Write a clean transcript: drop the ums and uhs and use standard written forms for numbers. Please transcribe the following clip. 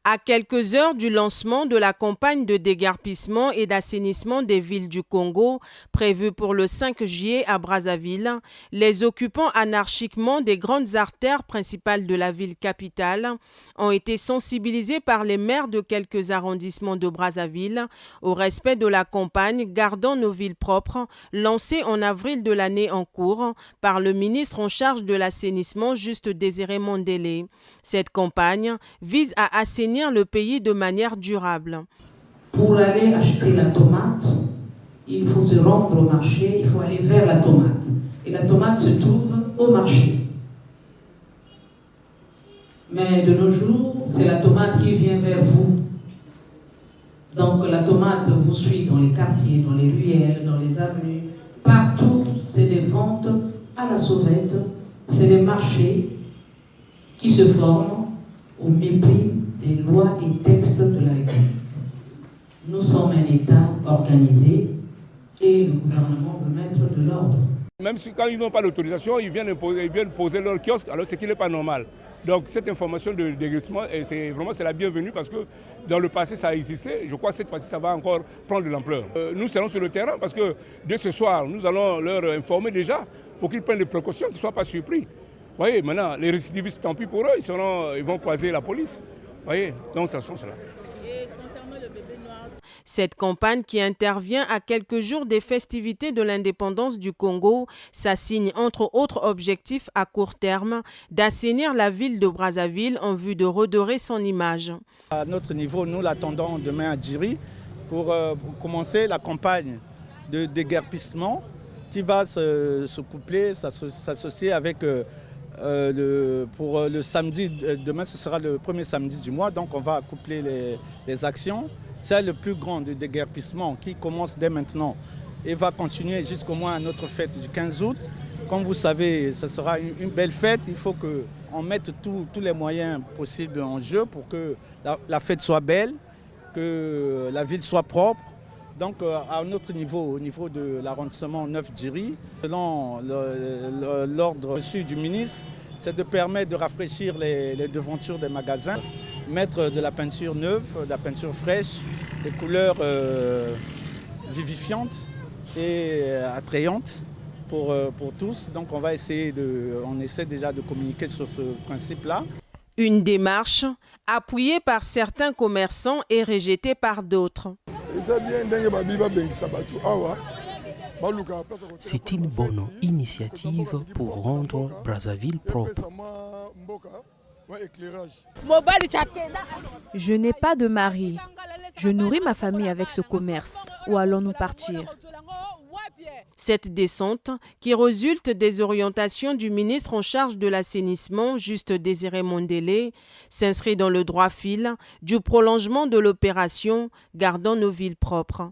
À quelques heures du lancement de la campagne de déguerpissement et d'assainissement des villes du Congo, prévue pour le 5 juillet à Brazzaville, les occupants anarchiquement des grandes artères principales de la ville capitale ont été sensibilisés par les maires de quelques arrondissements de Brazzaville au respect de la campagne Gardons nos villes propres, lancée en avril de l'année en cours par le ministre en charge de l'assainissement Juste Désiré Mondélé. Cette campagne vise à assainir le pays de manière durable. Pour aller acheter la tomate, il faut se rendre au marché, il faut aller vers la tomate. Et la tomate se trouve au marché. Mais de nos jours, c'est la tomate qui vient vers vous. Donc la tomate vous suit dans les quartiers, dans les ruelles, dans les avenues. Partout, c'est des ventes à la sauvette, c'est des marchés qui se forment au mépris des lois et textes de la République. Nous sommes un État organisé et le gouvernement veut mettre de l'ordre. Même si quand ils n'ont pas l'autorisation, ils viennent poser leur kiosque, alors c'est qui n'est pas normal. Donc cette information de déguerpissement, c'est la bienvenue parce que dans le passé ça existait. Je crois que cette fois-ci ça va encore prendre de l'ampleur. Nous serons sur le terrain parce que dès ce soir, nous allons leur informer déjà pour qu'ils prennent des précautions, qu'ils ne soient pas surpris. Vous voyez, maintenant, les récidivistes, tant pis pour eux, ils vont croiser la police. Vous voyez, donc ça sent cela. Et concernant le bébé noir, cette campagne qui intervient à quelques jours des festivités de l'indépendance du Congo s'assigne entre autres objectifs à court terme d'assainir la ville de Brazzaville en vue de redorer son image. À notre niveau, nous l'attendons demain à Djiri pour commencer la campagne de déguerpissement qui va se coupler, s'associer avec pour le samedi, demain ce sera le premier samedi du mois, donc on va coupler les actions. C'est le plus grand du déguerpissement qui commence dès maintenant et va continuer jusqu'au moins à notre fête du 15 août. Comme vous savez, ce sera une belle fête, il faut qu'on mette tous les moyens possibles en jeu pour que la fête soit belle, que la ville soit propre. Donc à notre niveau, au niveau de l'arrondissement 9 Djiri, selon l'ordre reçu du ministre, c'est de permettre de rafraîchir les devantures des magasins, mettre de la peinture neuve, de la peinture fraîche, des couleurs vivifiantes et attrayantes pour tous. Donc on essaie déjà de communiquer sur ce principe-là. Une démarche appuyée par certains commerçants et rejetée par d'autres. C'est une bonne initiative pour rendre Brazzaville propre. Je n'ai pas de mari. Je nourris ma famille avec ce commerce. Où allons-nous partir? Cette descente, qui résulte des orientations du ministre en charge de l'assainissement, Juste Désiré Mondélé, s'inscrit dans le droit fil du prolongement de l'opération Gardons nos villes propres.